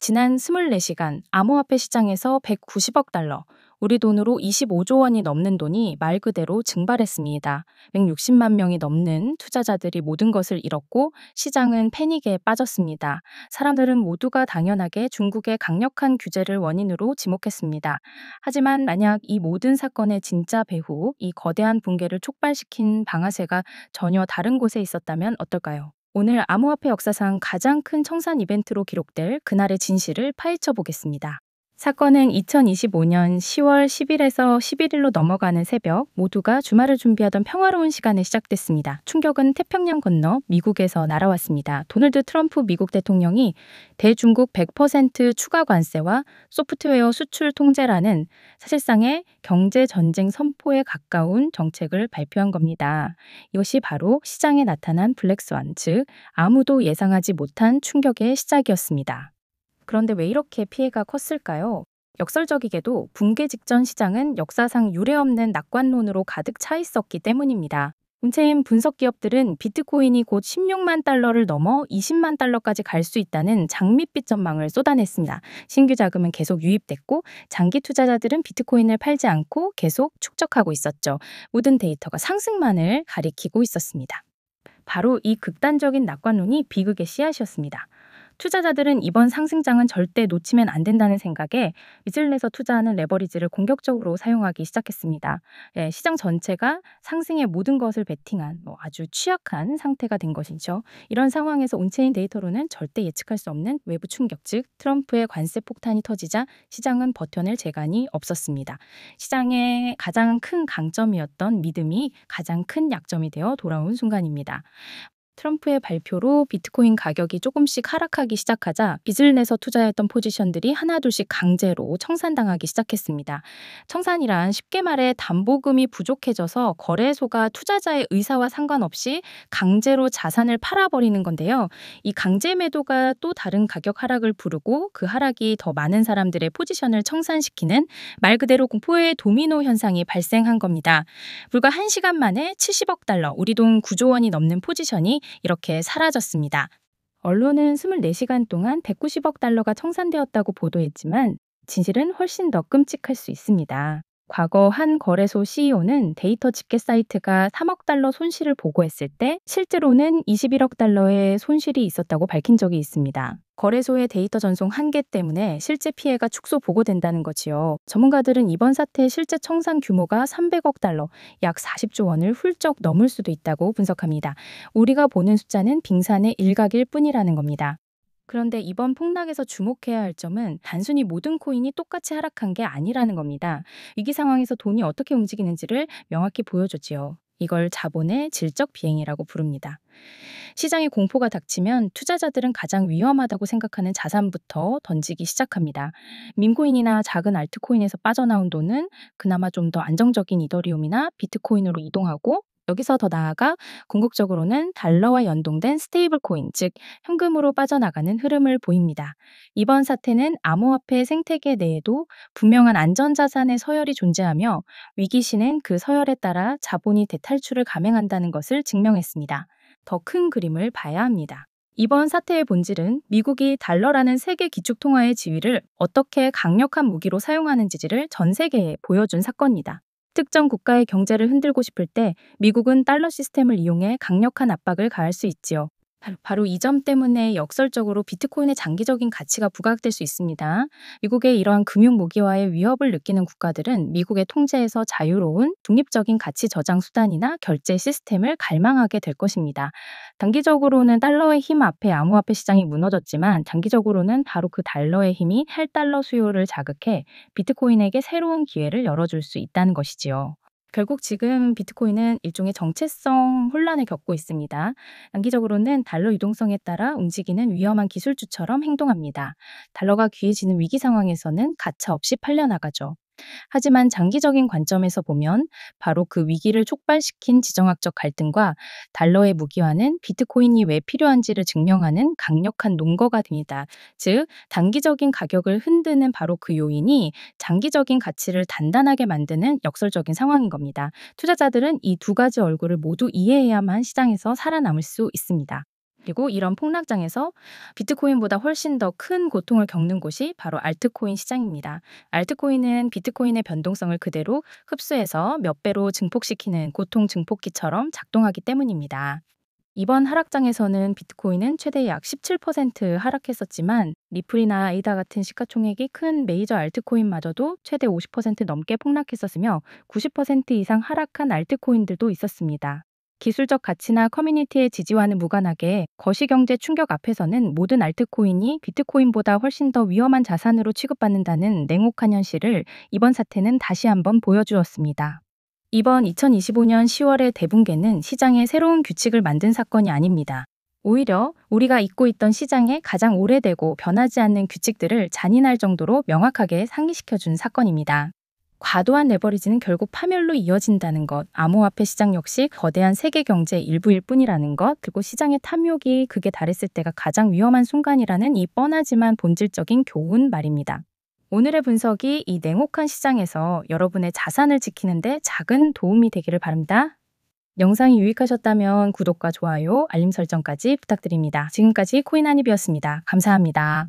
지난 24시간 암호화폐 시장에서 190억 달러, 우리 돈으로 25조 원이 넘는 돈이 말 그대로 증발했습니다. 160만 명이 넘는 투자자들이 모든 것을 잃었고 시장은 패닉에 빠졌습니다. 사람들은 모두가 당연하게 중국의 강력한 규제를 원인으로 지목했습니다. 하지만 만약 이 모든 사건의 진짜 배후, 이 거대한 붕괴를 촉발시킨 방아쇠가 전혀 다른 곳에 있었다면 어떨까요? 오늘 암호화폐 역사상 가장 큰 청산 이벤트로 기록될 그날의 진실을 파헤쳐 보겠습니다. 사건은 2025년 10월 10일에서 11일로 넘어가는 새벽, 모두가 주말을 준비하던 평화로운 시간에 시작됐습니다. 충격은 태평양 건너 미국에서 날아왔습니다. 도널드 트럼프 미국 대통령이 대중국 100% 추가 관세와 소프트웨어 수출 통제라는 사실상의 경제 전쟁 선포에 가까운 정책을 발표한 겁니다. 이것이 바로 시장에 나타난 블랙스완, 즉 아무도 예상하지 못한 충격의 시작이었습니다. 그런데 왜 이렇게 피해가 컸을까요? 역설적이게도 붕괴 직전 시장은 역사상 유례없는 낙관론으로 가득 차 있었기 때문입니다. 문체인 분석 기업들은 비트코인이 곧 16만 달러를 넘어 20만 달러까지 갈 수 있다는 장밋빛 전망을 쏟아냈습니다. 신규 자금은 계속 유입됐고 장기 투자자들은 비트코인을 팔지 않고 계속 축적하고 있었죠. 모든 데이터가 상승만을 가리키고 있었습니다. 바로 이 극단적인 낙관론이 비극의 씨앗이었습니다. 투자자들은 이번 상승장은 절대 놓치면 안 된다는 생각에 빚을 내서 투자하는 레버리지를 공격적으로 사용하기 시작했습니다. 시장 전체가 상승의 모든 것을 베팅한 아주 취약한 상태가 된 것이죠. 이런 상황에서 온체인 데이터로는 절대 예측할 수 없는 외부 충격, 즉 트럼프의 관세 폭탄이 터지자 시장은 버텨낼 재간이 없었습니다. 시장의 가장 큰 강점이었던 믿음이 가장 큰 약점이 되어 돌아온 순간입니다. 트럼프의 발표로 비트코인 가격이 조금씩 하락하기 시작하자 빚을 내서 투자했던 포지션들이 하나둘씩 강제로 청산당하기 시작했습니다. 청산이란 쉽게 말해 담보금이 부족해져서 거래소가 투자자의 의사와 상관없이 강제로 자산을 팔아버리는 건데요. 이 강제 매도가 또 다른 가격 하락을 부르고 그 하락이 더 많은 사람들의 포지션을 청산시키는 말 그대로 공포의 도미노 현상이 발생한 겁니다. 불과 1시간 만에 70억 달러, 우리 돈 9조 원이 넘는 포지션이 이렇게 사라졌습니다. 언론은 24시간 동안 190억 달러가 청산되었다고 보도했지만 진실은 훨씬 더 끔찍할 수 있습니다. 과거 한 거래소 CEO는 데이터 집계 사이트가 3억 달러 손실을 보고했을 때 실제로는 21억 달러의 손실이 있었다고 밝힌 적이 있습니다. 거래소의 데이터 전송 한계 때문에 실제 피해가 축소 보고된다는 거지요. 전문가들은 이번 사태의 실제 청산 규모가 300억 달러, 약 40조 원을 훌쩍 넘을 수도 있다고 분석합니다. 우리가 보는 숫자는 빙산의 일각일 뿐이라는 겁니다. 그런데 이번 폭락에서 주목해야 할 점은 단순히 모든 코인이 똑같이 하락한 게 아니라는 겁니다. 위기 상황에서 돈이 어떻게 움직이는지를 명확히 보여줬지요. 이걸 자본의 질적 비행이라고 부릅니다. 시장에 공포가 닥치면 투자자들은 가장 위험하다고 생각하는 자산부터 던지기 시작합니다. 밈코인이나 작은 알트코인에서 빠져나온 돈은 그나마 좀 더 안정적인 이더리움이나 비트코인으로 이동하고 여기서 더 나아가 궁극적으로는 달러와 연동된 스테이블 코인, 즉 현금으로 빠져나가는 흐름을 보입니다. 이번 사태는 암호화폐 생태계 내에도 분명한 안전자산의 서열이 존재하며 위기 시는 그 서열에 따라 자본이 대탈출을 감행한다는 것을 증명했습니다. 더 큰 그림을 봐야 합니다. 이번 사태의 본질은 미국이 달러라는 세계 기축통화의 지위를 어떻게 강력한 무기로 사용하는지를 전 세계에 보여준 사건이다. 특정 국가의 경제를 흔들고 싶을 때 미국은 달러 시스템을 이용해 강력한 압박을 가할 수 있지요. 바로 이 점 때문에 역설적으로 비트코인의 장기적인 가치가 부각될 수 있습니다. 미국의 이러한 금융 무기화의 위협을 느끼는 국가들은 미국의 통제에서 자유로운 중립적인 가치 저장 수단이나 결제 시스템을 갈망하게 될 것입니다. 단기적으로는 달러의 힘 앞에 암호화폐 시장이 무너졌지만 장기적으로는 바로 그 달러의 힘이 탈달러 수요를 자극해 비트코인에게 새로운 기회를 열어줄 수 있다는 것이지요. 결국 지금 비트코인은 일종의 정체성 혼란을 겪고 있습니다. 단기적으로는 달러 유동성에 따라 움직이는 위험한 기술주처럼 행동합니다. 달러가 귀해지는 위기 상황에서는 가차 없이 팔려나가죠. 하지만 장기적인 관점에서 보면 바로 그 위기를 촉발시킨 지정학적 갈등과 달러의 무기화는 비트코인이 왜 필요한지를 증명하는 강력한 논거가 됩니다. 즉, 단기적인 가격을 흔드는 바로 그 요인이 장기적인 가치를 단단하게 만드는 역설적인 상황인 겁니다. 투자자들은 이 두 가지 얼굴을 모두 이해해야만 시장에서 살아남을 수 있습니다. 그리고 이런 폭락장에서 비트코인보다 훨씬 더 큰 고통을 겪는 곳이 바로 알트코인 시장입니다. 알트코인은 비트코인의 변동성을 그대로 흡수해서 몇 배로 증폭시키는 고통 증폭기처럼 작동하기 때문입니다. 이번 하락장에서는 비트코인은 최대 약 17% 하락했었지만 리플이나 에이다 같은 시가총액이 큰 메이저 알트코인마저도 최대 50% 넘게 폭락했었으며 90% 이상 하락한 알트코인들도 있었습니다. 기술적 가치나 커뮤니티의 지지와는 무관하게 거시경제 충격 앞에서는 모든 알트코인이 비트코인보다 훨씬 더 위험한 자산으로 취급받는다는 냉혹한 현실을 이번 사태는 다시 한번 보여주었습니다. 이번 2025년 10월의 대붕괴는 시장에 새로운 규칙을 만든 사건이 아닙니다. 오히려 우리가 잊고 있던 시장의 가장 오래되고 변하지 않는 규칙들을 잔인할 정도로 명확하게 상기시켜준 사건입니다. 과도한 레버리지는 결국 파멸로 이어진다는 것, 암호화폐 시장 역시 거대한 세계 경제의 일부일 뿐이라는 것, 그리고 시장의 탐욕이 극에 달했을 때가 가장 위험한 순간이라는 이 뻔하지만 본질적인 교훈 말입니다. 오늘의 분석이 이 냉혹한 시장에서 여러분의 자산을 지키는데 작은 도움이 되기를 바랍니다. 영상이 유익하셨다면 구독과 좋아요, 알림 설정까지 부탁드립니다. 지금까지 코인한입이었습니다. 감사합니다.